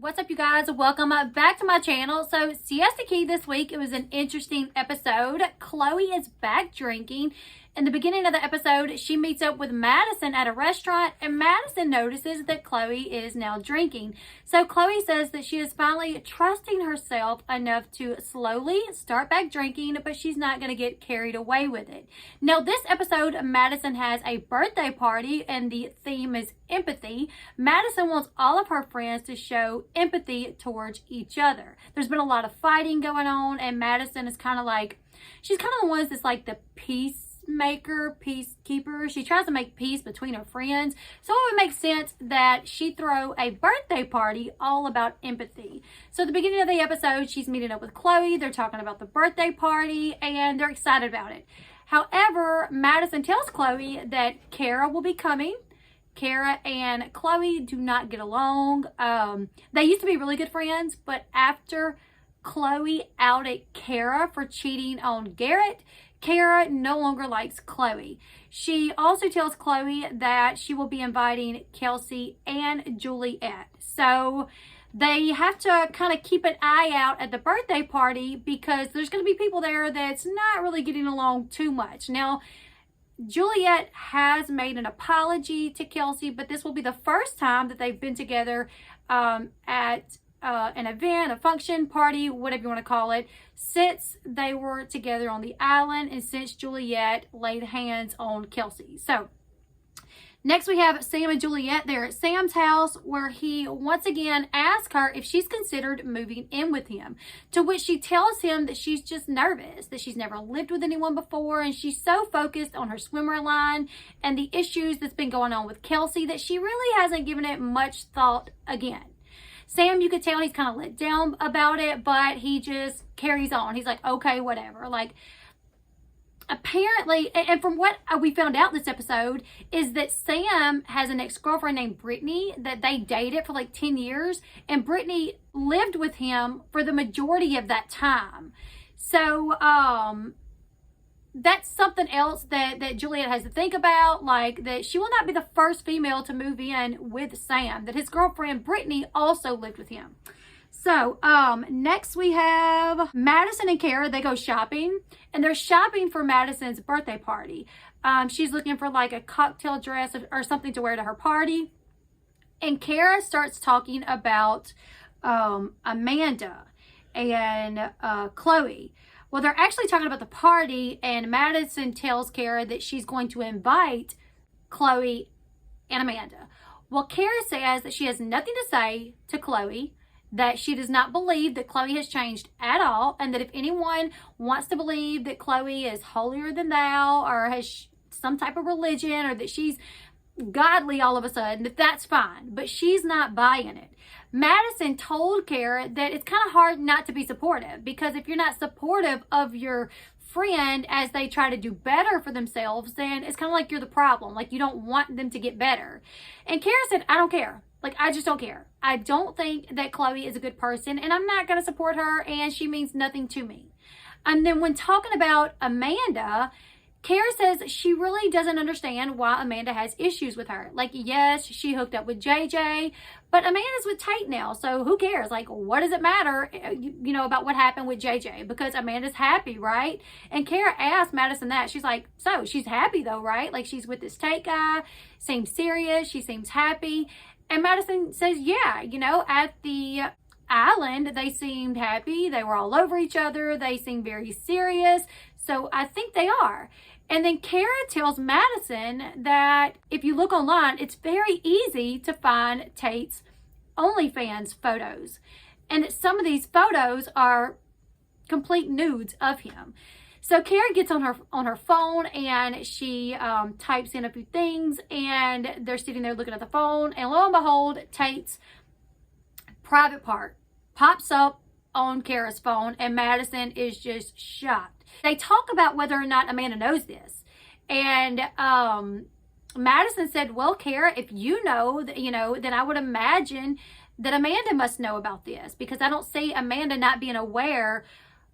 What's up, you guys? Welcome back to my channel. So Siesta Key this week, it was an interesting episode. Chloe is back drinking. In the beginning of the episode, she meets up with Madison at a restaurant, and Madison notices that Chloe is now drinking. So Chloe says that she is finally trusting herself enough to slowly start back drinking, but she's not going to get carried away with it. Now, this episode, Madison has a birthday party, and the theme is empathy. Madison wants all of her friends to show empathy towards each other. There's been a lot of fighting going on, and Madison is kind of like, she's kind of the one that's like the peacemaker, peacekeeper. She tries to make peace between her friends. So it would make sense that she throw a birthday party all about empathy. So at the beginning of the episode, she's meeting up with Chloe. They're talking about the birthday party and they're excited about it. However, Madison tells Chloe that Kara will be coming. Kara and Chloe do not get along. They used to be really good friends, but after Chloe outed Kara for cheating on Garrett, Kara no longer likes Chloe. She also tells Chloe that she will be inviting Kelsey and Juliette. So they have to kind of keep an eye out at the birthday party because there's going to be people there that's not really getting along too much. Now, Juliette has made an apology to Kelsey, but this will be the first time that they've been together at an event, a function, party, whatever you want to call it, since they were together on the island and since Juliette laid hands on Kelsey. So next we have Sam and Juliette. They're at Sam's house where he once again asks her if she's considered moving in with him, to which she tells him that she's just nervous, that she's never lived with anyone before, and she's so focused on her swimmer line and the issues that's been going on with Kelsey that she really hasn't given it much thought again. Sam, you could tell he's kind of let down about it, but he just carries on. He's like, okay, whatever. Like, apparently, and from what we found out this episode, is that Sam has an ex-girlfriend named Brittany that they dated for like 10 years, and Brittany lived with him for the majority of that time. So, that's something else that Juliette has to think about, like that she will not be the first female to move in with Sam, that his girlfriend Brittany also lived with him. So next we have Madison and Kara. They go shopping, and they're shopping for Madison's birthday party. She's looking for like a cocktail dress or something to wear to her party, and Kara starts talking about Amanda and Chloe. Well, they're actually talking about the party, and Madison tells Kara that she's going to invite Chloe and Amanda. Well, Kara says that she has nothing to say to Chloe, that she does not believe that Chloe has changed at all, and that if anyone wants to believe that Chloe is holier than thou or has some type of religion or that she's godly all of a sudden, that's fine, but she's not buying it. Madison told Kara that it's kind of hard not to be supportive, because if you're not supportive of your friend as they try to do better for themselves, then it's kind of like you're the problem, like you don't want them to get better. And Kara said, I don't care. Like, I just don't care. I don't think that Chloe is a good person, and I'm not going to support her, and she means nothing to me. And then when talking about Amanda, Kara says she really doesn't understand why Amanda has issues with her. Like, yes, she hooked up with JJ, but Amanda's with Tate now, so who cares? Like, what does it matter, you know, about what happened with JJ? Because Amanda's happy, right? And Kara asked Madison that. She's like, so she's happy though, right? Like, she's with this Tate guy, seems serious, she seems happy. And Madison says, yeah, you know, at the island, they seemed happy. They were all over each other. They seemed very serious. So I think they are. And then Kara tells Madison that if you look online, it's very easy to find Tate's OnlyFans photos. And that some of these photos are complete nudes of him. So Kara gets on her phone, and she types in a few things, and they're sitting there looking at the phone, and lo and behold, Tate's private part pops up on Kara's phone, and Madison is just shocked. They talk about whether or not Amanda knows this, and Madison said, well, Kara, if you know, then I would imagine that Amanda must know about this, because I don't see Amanda not being aware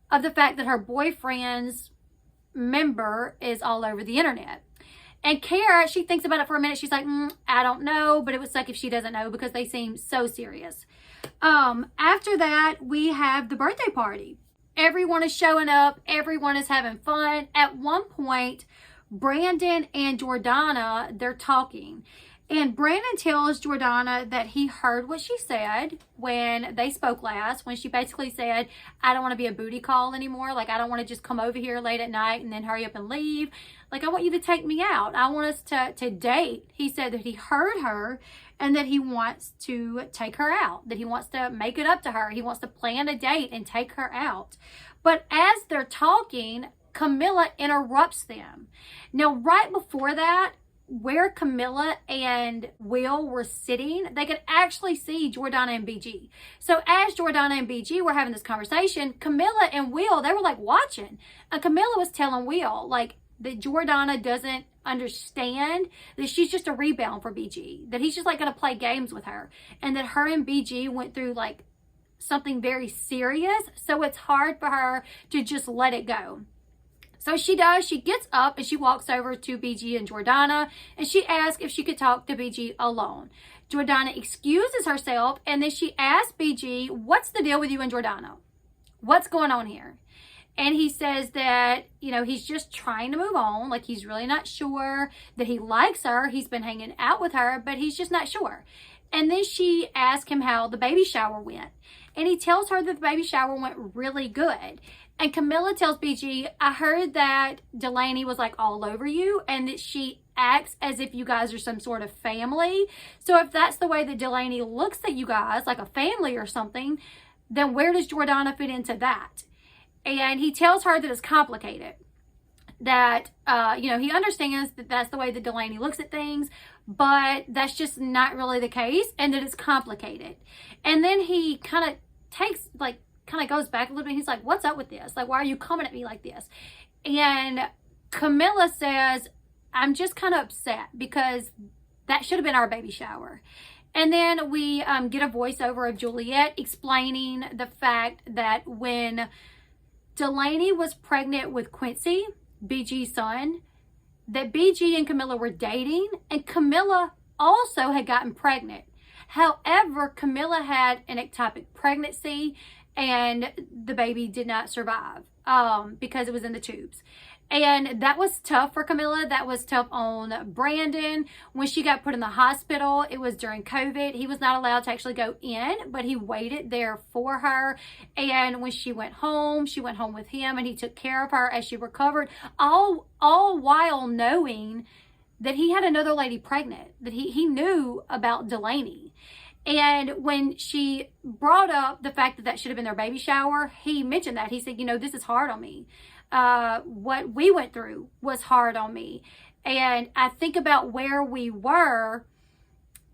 of the fact that her boyfriend's member is all over the internet. And Kara, she thinks about it for a minute. She's like, I don't know, but it would suck if she doesn't know, because they seem so serious. After that, we have the birthday party. Everyone is showing up. Everyone is having fun. At one point, Brandon and Jordana, they're talking. And Brandon tells Jordana that he heard what she said when they spoke last, when she basically said, I don't want to be a booty call anymore. Like, I don't want to just come over here late at night and then hurry up and leave. Like, I want you to take me out. I want us to date. He said that he heard her and that he wants to take her out, that he wants to make it up to her. He wants to plan a date and take her out. But as they're talking, Camilla interrupts them. Now, right before that, where Camilla and Will were sitting, they could actually see Jordana and BG. So as Jordana and BG were having this conversation, Camilla and Will, they were like watching. And Camilla was telling Will, like, that Jordana doesn't understand that she's just a rebound for BG, that he's just like going to play games with her, and that her and BG went through like something very serious. So it's hard for her to just let it go. So she does. She gets up and she walks over to BG and Jordana, and she asks if she could talk to BG alone. Jordana excuses herself, and then she asks BG, what's the deal with you and Jordana? What's going on here? And he says that, you know, he's just trying to move on. Like, he's really not sure that he likes her. He's been hanging out with her, but he's just not sure. And then she asks him how the baby shower went. And he tells her that the baby shower went really good. And Camilla tells BG, I heard that Delaney was like all over you and that she acts as if you guys are some sort of family. So if that's the way that Delaney looks at you guys, like a family or something, then where does Jordana fit into that? And he tells her that it's complicated. That, you know, he understands that that's the way that Delaney looks at things, but that's just not really the case, and that it's complicated. And then he kind of goes back a little bit. He's like, what's up with this? Like, why are you coming at me like this? And Camilla says, I'm just kind of upset because that should have been our baby shower. And then we get a voiceover of Juliette explaining the fact that when Delaney was pregnant with Quincy, BG's son, that BG and Camilla were dating, and Camilla also had gotten pregnant. However, Camilla had an ectopic pregnancy, and the baby did not survive because it was in the tubes. And that was tough for Camilla. That was tough on Brandon. When she got put in the hospital, it was during COVID. He was not allowed to actually go in, but he waited there for her. And when she went home with him, and he took care of her as she recovered, all while knowing that he had another lady pregnant, that he knew about Delaney. And when she brought up the fact that that should have been their baby shower, he mentioned that. He said, you know, this is hard on me. What we went through was hard on me. And I think about where we were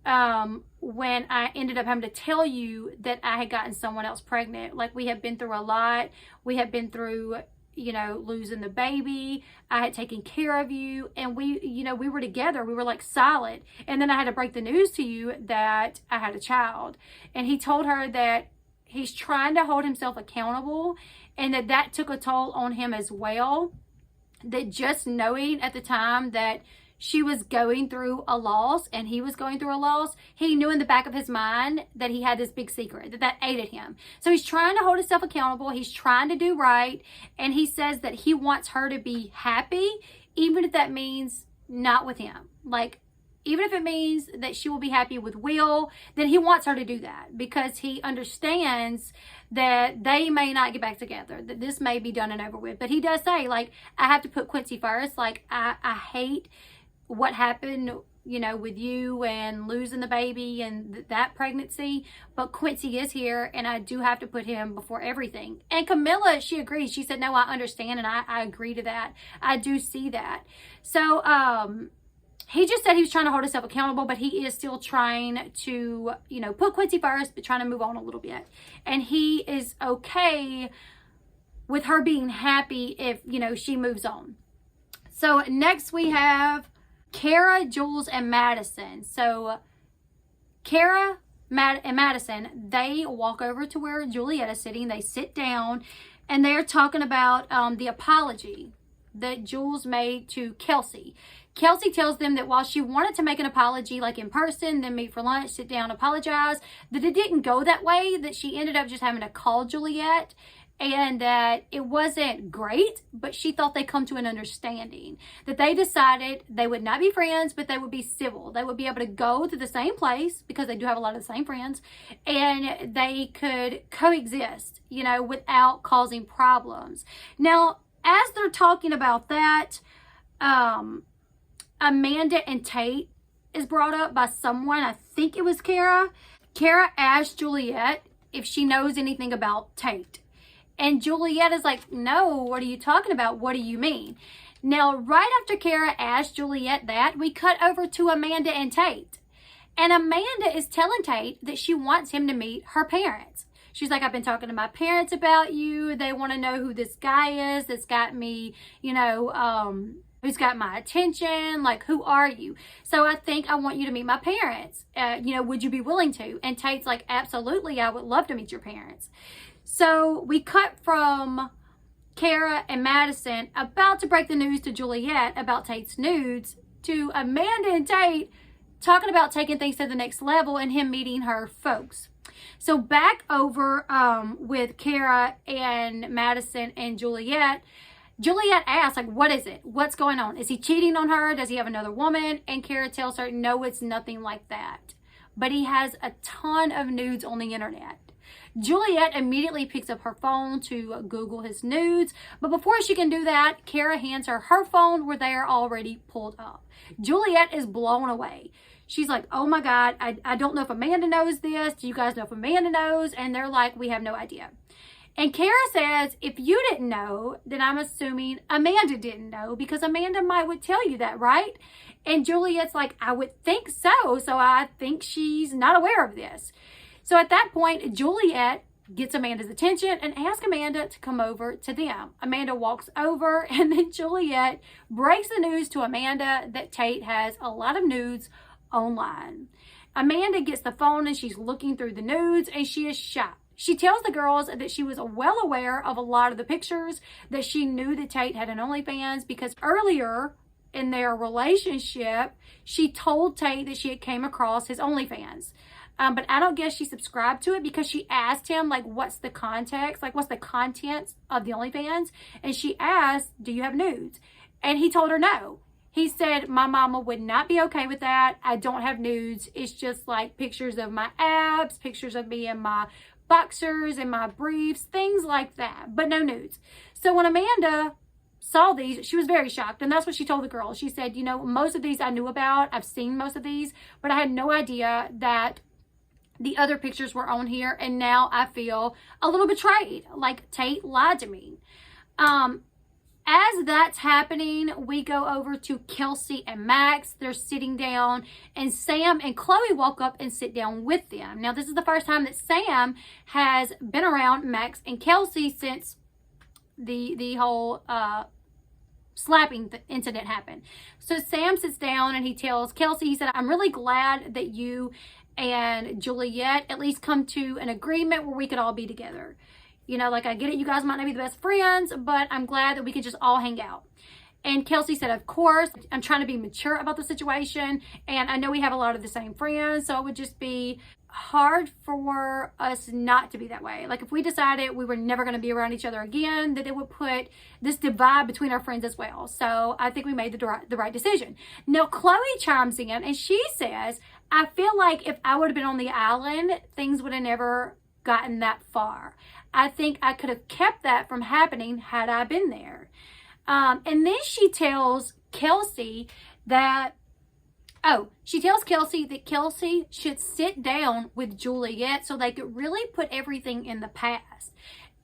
when I ended up having to tell you that I had gotten someone else pregnant. Like, we had been through a lot. We had been through, you know, losing the baby. I had taken care of you, and we, you know, we were together. We were like solid. And then I had to break the news to you that I had a child. And he told her that he's trying to hold himself accountable, and that took a toll on him as well. That just knowing at the time that she was going through a loss and he was going through a loss, he knew in the back of his mind that he had this big secret, that ate at him. So he's trying to hold himself accountable. He's trying to do right. And he says that he wants her to be happy, even if that means not with him. Like, even if it means that she will be happy with Will, then he wants her to do that, because he understands that they may not get back together, that this may be done and over with. But he does say, like, I have to put Quincy first. Like, I hate what happened, you know, with you and losing the baby and that pregnancy, but Quincy is here, and I do have to put him before everything. And Camilla, she agrees. She said, no, I understand, and I agree to that. I do see that. So, he just said he was trying to hold himself accountable, but he is still trying to, you know, put Quincy first, but trying to move on a little bit. And he is okay with her being happy if, you know, she moves on. So next we have Kara, Jules, and Madison. So Kara and Madison, they walk over to where Juliette is sitting. They sit down, and they're talking about the apology that Jules made to Kelsey. Kelsey tells them that while she wanted to make an apology, like in person, then meet for lunch, sit down, apologize, that it didn't go that way, that she ended up just having to call Juliette, and that it wasn't great, but she thought they'd come to an understanding, that they decided they would not be friends, but they would be civil. They would be able to go to the same place, because they do have a lot of the same friends, and they could coexist, you know, without causing problems. Now, as they're talking about that, Amanda and Tate is brought up by someone. I think it was Kara. Kara asked Juliette if she knows anything about Tate. And Juliette is like, no, what are you talking about? What do you mean? Now, right after Kara asked Juliette that, we cut over to Amanda and Tate. And Amanda is telling Tate that she wants him to meet her parents. She's like, I've been talking to my parents about you. They want to know who this guy is that's got me, you know, who's got my attention. Like, who are you? So I think I want you to meet my parents. You know, would you be willing to? And Tate's like, absolutely, I would love to meet your parents. So we cut from Kara and Madison about to break the news to Juliette about Tate's nudes to Amanda and Tate talking about taking things to the next level and him meeting her folks. So back over with Kara and Madison and Juliette, Juliette asks, like, what is it? What's going on? Is he cheating on her? Does he have another woman? And Kara tells her, no, it's nothing like that. But he has a ton of nudes on the internet. Juliette immediately picks up her phone to Google his nudes, but before she can do that, Kara hands her her phone where they are already pulled up. Juliette is blown away. She's like, oh my God, I don't know if Amanda knows this. Do you guys know if Amanda knows? And they're like, we have no idea. And Kara says, if you didn't know, then I'm assuming Amanda didn't know, because Amanda would tell you that, right? And Juliette's like, I would think so. So I think she's not aware of this. So at that point, Juliette gets Amanda's attention and asks Amanda to come over to them. Amanda walks over, and then Juliette breaks the news to Amanda that Tate has a lot of nudes online. Amanda gets the phone and she's looking through the nudes, and she is shocked. She tells the girls that she was well aware of a lot of the pictures, that she knew that Tate had an OnlyFans because earlier in their relationship, she told Tate that she had came across his OnlyFans. But I don't guess she subscribed to it, because she asked him, like, what's the context? Like, what's the contents of the OnlyFans? And she asked, do you have nudes? And he told her no. He said, my mama would not be okay with that. I don't have nudes. It's just like pictures of my abs, pictures of me in my boxers and my briefs, things like that, but no nudes. So when Amanda saw these, she was very shocked, and that's what she told the girls. She said, you know, most of these I knew about. I've seen most of these, but I had no idea that the other pictures were on here, and now I feel a little betrayed, like Tate lied to me. As that's happening, we go over to Kelsey and Max. They're sitting down, and Sam and Chloe walk up and sit down with them. Now, this is the first time that Sam has been around Max and Kelsey since the whole slapping incident happened. So Sam sits down and he tells Kelsey, he said, I'm really glad that you and Juliette at least come to an agreement where we could all be together. You know, like, I get it, you guys might not be the best friends, but I'm glad that we could just all hang out. And Kelsey said, of course, I'm trying to be mature about the situation, and I know we have a lot of the same friends, so it would just be hard for us not to be that way. Like, if we decided we were never going to be around each other again, that it would put this divide between our friends as well. So I think we made the right decision. Now, Chloe chimes in, and she says, I feel like if I would have been on the island, things would have never gotten that far. I think I could have kept that from happening had I been there. And then she tells Kelsey that, Kelsey should sit down with Juliette so they could really put everything in the past.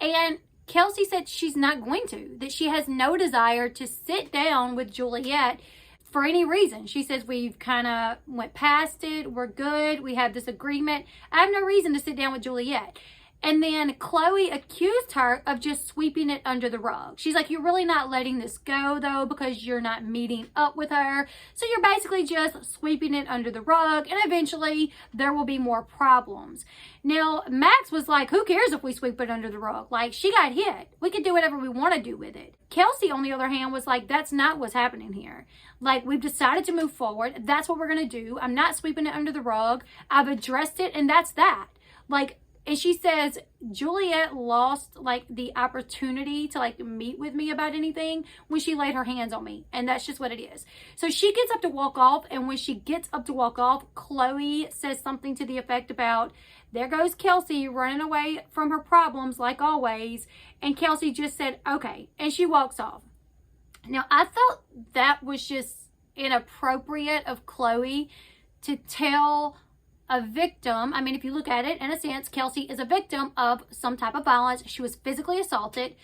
And Kelsey said she's not going to, that she has no desire to sit down with Juliette for any reason. She says, we've kind of went past it. We're good. We have this agreement. I have no reason to sit down with Juliette. And then Chloe accused her of just sweeping it under the rug. She's like, you're really not letting this go though, because you're not meeting up with her. So you're basically just sweeping it under the rug, and eventually there will be more problems. Now, Max was like, who cares if we sweep it under the rug? Like, she got hit. We could do whatever we want to do with it. Kelsey, on the other hand, was like, that's not what's happening here. Like, we've decided to move forward. That's what we're going to do. I'm not sweeping it under the rug. I've addressed it, and that's that. Like, and she says, Juliette lost, like, the opportunity to, like, meet with me about anything when she laid her hands on me. And that's just what it is. So she gets up to walk off. And when she gets up to walk off, Chloe says something to the effect about, there goes Kelsey running away from her problems like always. And Kelsey just said, okay. And she walks off. Now, I thought that was just inappropriate of Chloe to tell a victim. I mean, if you look at it, in a sense, Kelsey is a victim of some type of violence. She was physically assaulted.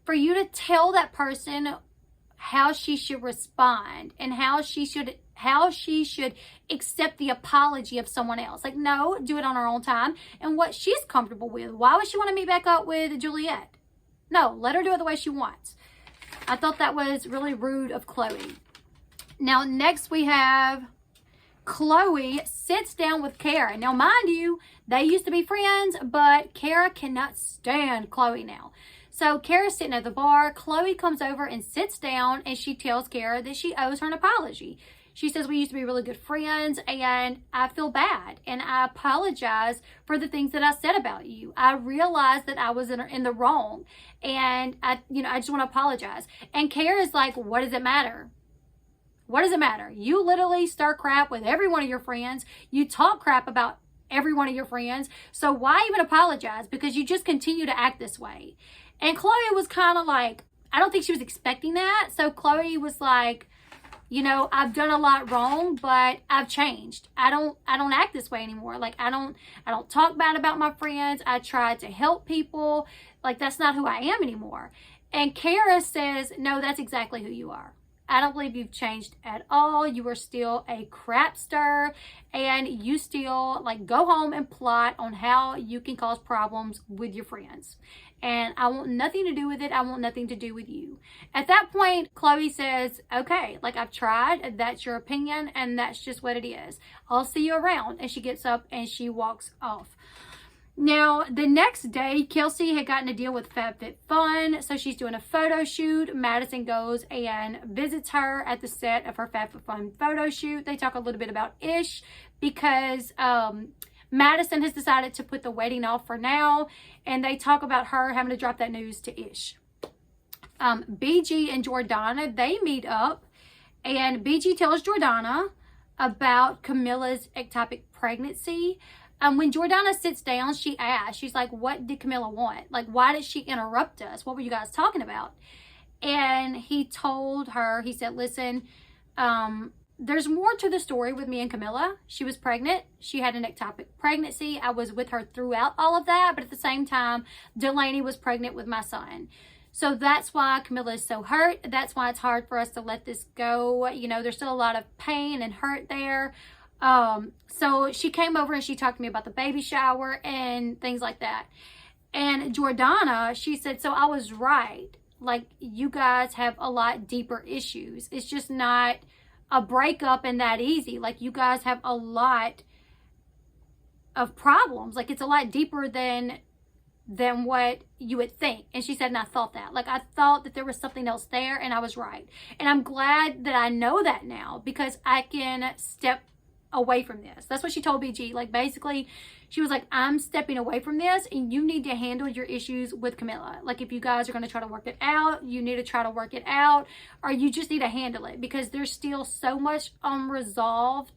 For you to tell that person how she should respond and how she should accept the apology of someone else. Like, no, do it on her own time and what she's comfortable with. Why would she want to meet back up with Juliette? No, let her do it the way she wants. I thought that was really rude of Chloe. Now, next we have Chloe sits down with Kara. Now, mind you, they used to be friends, but Kara cannot stand Chloe now. So Kara's sitting at the bar. Chloe comes over and sits down, and she tells Kara that she owes her an apology. She says, we used to be really good friends, and I feel bad, and I apologize for the things that I said about you. I realized that I was in the wrong, and I just want to apologize. And Kara's like, what does it matter? What does it matter? You literally stir crap with every one of your friends. You talk crap about every one of your friends. So why even apologize? Because you just continue to act this way. And Chloe was kind of like, I don't think she was expecting that. So Chloe was like, I've done a lot wrong, but I've changed. I don't act this way anymore. Like, I don't talk bad about my friends. I try to help people. Like, that's not who I am anymore. And Kara says, no, that's exactly who you are. I don't believe you've changed at all. You are still a crapster, and you still go home and plot on how you can cause problems with your friends. And I want nothing to do with it. I want nothing to do with you. At that point, Chloe says, okay, I've tried. That's your opinion, and that's just what it is. I'll see you around. And she gets up and she walks off. Now, the next day, Kelsey had gotten a deal with FabFitFun, so she's doing a photo shoot. Madison goes and visits her at the set of her FabFitFun photo shoot. They talk a little bit about Ish because Madison has decided to put the wedding off for now, and they talk about her having to drop that news to Ish. BG and Jordana, they meet up, and BG tells Jordana about Camilla's ectopic pregnancy. When Jordana sits down, she asks, she's like, what did Camilla want? Why did she interrupt us? What were you guys talking about? And he told her, he said, listen, there's more to the story with me and Camilla. She was pregnant. She had an ectopic pregnancy. I was with her throughout all of that. But at the same time, Delaney was pregnant with my son. So that's why Camilla is so hurt. That's why it's hard for us to let this go. There's still a lot of pain and hurt there. So she came over and she talked to me about the baby shower and things like that. And Jordana, she said, so I was right. You guys have a lot deeper issues. It's just not a breakup and that easy. You guys have a lot of problems. It's a lot deeper than what you would think. And she said, and I thought that. I thought that there was something else there, and I was right. And I'm glad that I know that now, because I can step away from this. That's what she told BG. Basically, she was like, I'm stepping away from this, and you need to handle your issues with Camilla. If you guys are going to try to work it out, you need to try to work it out, or you just need to handle it, because there's still so much unresolved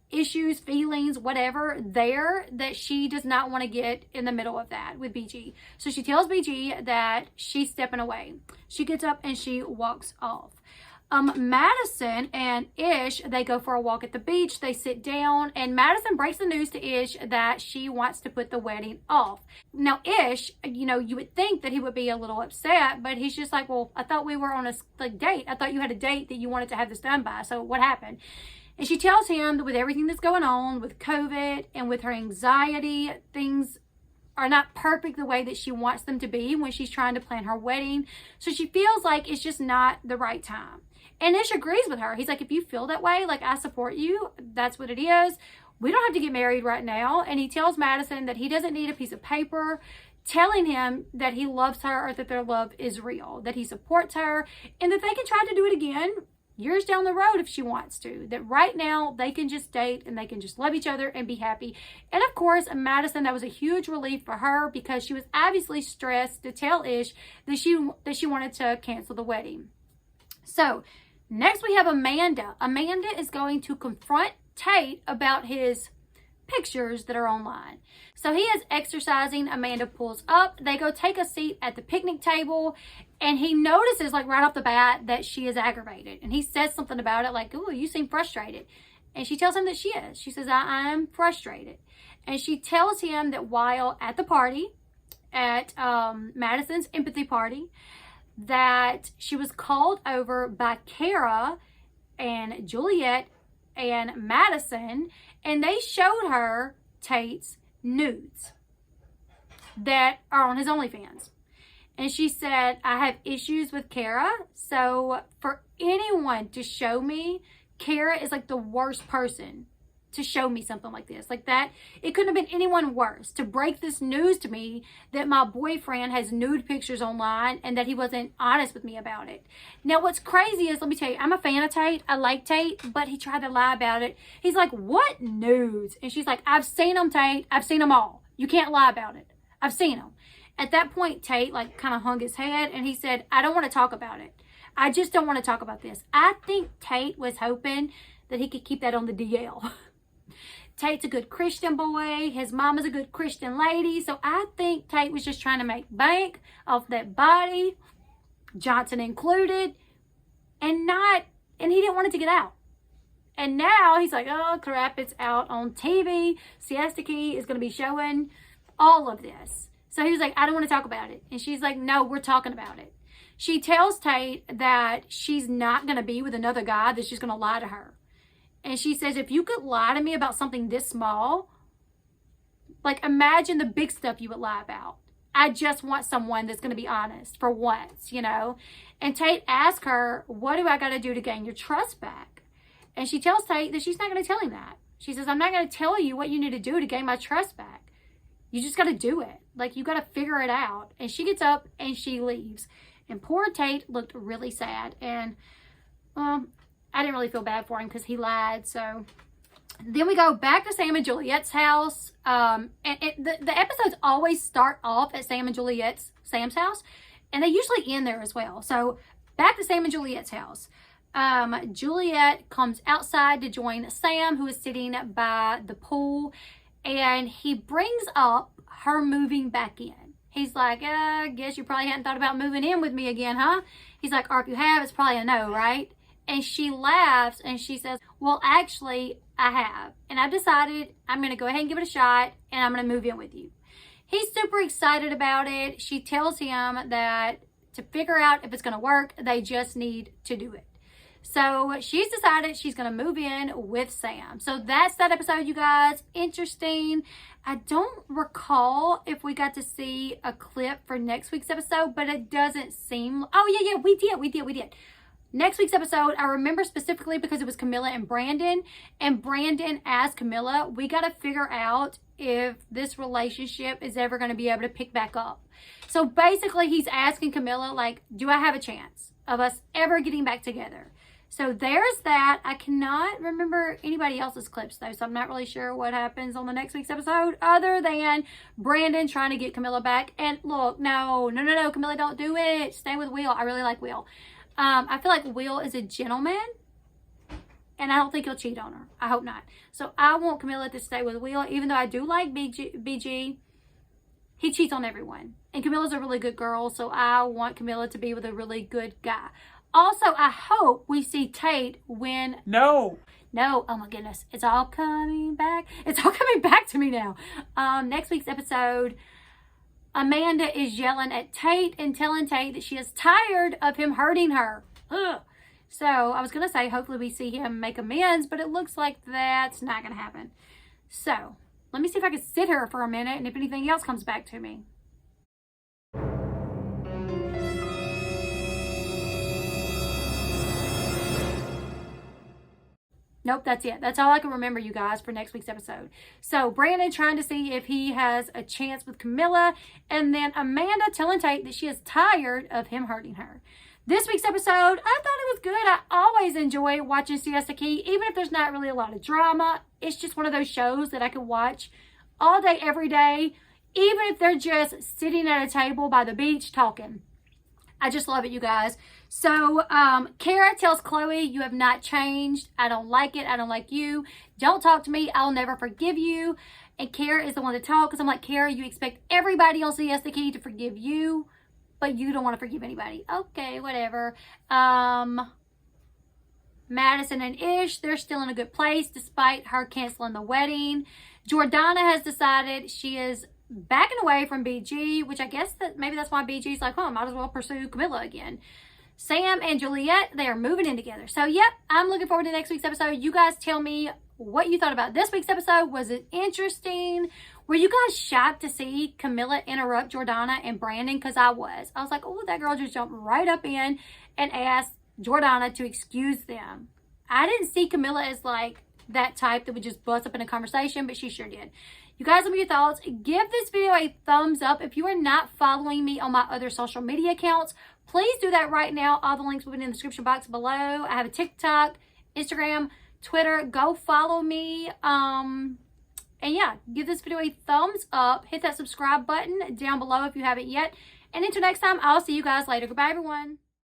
issues, feelings, whatever there, that she does not want to get in the middle of that with BG. So she tells BG that she's stepping away. She gets up and she walks off. Madison and Ish, they go for a walk at the beach. They sit down, and Madison breaks the news to Ish that she wants to put the wedding off. Now, Ish, you would think that he would be a little upset, but he's just like, well, I thought we were on a date. I thought you had a date that you wanted to have this done by. So what happened? And she tells him that with everything that's going on with COVID and with her anxiety, things are not perfect the way that she wants them to be when she's trying to plan her wedding. So she feels like it's just not the right time. And Ish agrees with her. He's like, if you feel that way, like, I support you. That's what it is. We don't have to get married right now. And he tells Madison that he doesn't need a piece of paper telling him that he loves her or that their love is real, that he supports her, and that they can try to do it again years down the road if she wants to. That right now they can just date and they can just love each other and be happy. And of course, Madison, that was a huge relief for her because she was obviously stressed to tell Ish that she wanted to cancel the wedding. So next we have Amanda. Amanda is going to confront Tate about his pictures that are online. So he is exercising. Amanda pulls up. They go take a seat at the picnic table, and he notices, like, right off the bat that she is aggravated. And he says something about it, like, "Oh, you seem frustrated." And she tells him that she is. She says, I am frustrated. And she tells him that while at the party, at Madison's empathy party, that she was called over by Kara and Juliette and Madison, and they showed her Tate's nudes that are on his OnlyFans. And she said, I have issues with Kara, so for anyone to show me, Kara is like the worst person to show me something like this. Like that, it couldn't have been anyone worse to break this news to me that my boyfriend has nude pictures online and that he wasn't honest with me about it. Now, what's crazy is, let me tell you, I'm a fan of Tate. I like Tate, but he tried to lie about it. He's like, what nudes? And she's like, I've seen them, Tate. I've seen them all. You can't lie about it. I've seen them. At that point, Tate like kind of hung his head and he said, I don't want to talk about it. I just don't want to talk about this. I think Tate was hoping that he could keep that on the DL. Tate's a good Christian boy. His mama's a good Christian lady. So I think Tate was just trying to make bank off that body, Johnson included, and he didn't want it to get out. And now he's like, oh crap, it's out on TV. Siesta Key is going to be showing all of this. So he was like, I don't want to talk about it. And she's like, no, we're talking about it. She tells Tate that she's not going to be with another guy that's just going to lie to her. And she says, if you could lie to me about something this small, like imagine the big stuff you would lie about. I just want someone that's going to be honest for once, you know. And Tate asks her, what do I got to do to gain your trust back? And she tells Tate that she's not going to tell him that. She says, I'm not going to tell you what you need to do to gain my trust back. You just got to do it. Like, you got to figure it out. And she gets up and she leaves. And poor Tate looked really sad. And I didn't really feel bad for him because he lied. So then we go back to Sam and Juliette's house. And the episodes always start off at Sam's house. And they usually end there as well. So back to Sam and Juliette's house. Juliette comes outside to join Sam, who is sitting by the pool. And he brings up her moving back in. He's like, I guess you probably hadn't thought about moving in with me again, huh? He's like, or if you have, it's probably a no, right? And she laughs and she says, well, actually, I have. And I've decided I'm going to go ahead and give it a shot and I'm going to move in with you. He's super excited about it. She tells him that to figure out if it's going to work, they just need to do it. So she's decided she's going to move in with Sam. So that's that episode, you guys. Interesting. I don't recall if we got to see a clip for next week's episode, but it doesn't seem... Oh, yeah, we did. Next week's episode, I remember specifically because it was Camilla and Brandon asked Camilla, we got to figure out if this relationship is ever going to be able to pick back up. So basically, he's asking Camilla, like, do I have a chance of us ever getting back together? So there's that. I cannot remember anybody else's clips, though, so I'm not really sure what happens on the next week's episode other than Brandon trying to get Camilla back. And look, no, Camilla, don't do it. Stay with Will. I really like Will. I feel like Will is a gentleman, and I don't think he'll cheat on her. I hope not. So I want Camilla to stay with Will, even though I do like BG. He cheats on everyone. And Camilla's a really good girl, so I want Camilla to be with a really good guy. Also, I hope we see Tate win. No, oh my goodness. It's all coming back. It's all coming back to me now. Next week's episode, Amanda is yelling at Tate and telling Tate that she is tired of him hurting her. Ugh. So I was going to say, hopefully we see him make amends, but it looks like that's not going to happen. So let me see if I can sit here for a minute and if anything else comes back to me. Nope, that's it. That's all I can remember, you guys, for next week's episode. So Brandon trying to see if he has a chance with Camilla, and then Amanda telling Tate that she is tired of him hurting her. This week's episode, I thought it was good. I always enjoy watching Siesta Key, even if there's not really a lot of drama. It's just one of those shows that I can watch all day, every day, even if they're just sitting at a table by the beach talking. I just love it, you guys. So, Kara tells Chloe, you have not changed. I don't like it. I don't like you. Don't talk to me. I'll never forgive you. And Kara is the one to talk because I'm like, Kara, you expect everybody on Siesta Key to forgive you, but you don't want to forgive anybody. Okay, whatever. Madison and Ish, they're still in a good place despite her canceling the wedding. Jordana has decided she is backing away from BG, which I guess that maybe that's why BG's like, oh, might as well pursue Camilla again. Sam and Juliette, they are moving in together. So, yep, I'm looking forward to next week's episode. You guys tell me what you thought about this week's episode. Was it interesting? Were you guys shocked to see Camilla interrupt Jordana and Brandon? Because I was. I was like, oh, that girl just jumped right up in and asked Jordana to excuse them. I didn't see Camilla as like that type that would just bust up in a conversation, but she sure did. You guys, let me your thoughts. Give this video a thumbs up. If you are not following me on my other social media accounts, please do that right now. All the links will be in the description box below. I have a TikTok, Instagram, Twitter. Go follow me. And yeah, give this video a thumbs up. Hit that subscribe button down below if you haven't yet. And until next time, I'll see you guys later. Goodbye, everyone.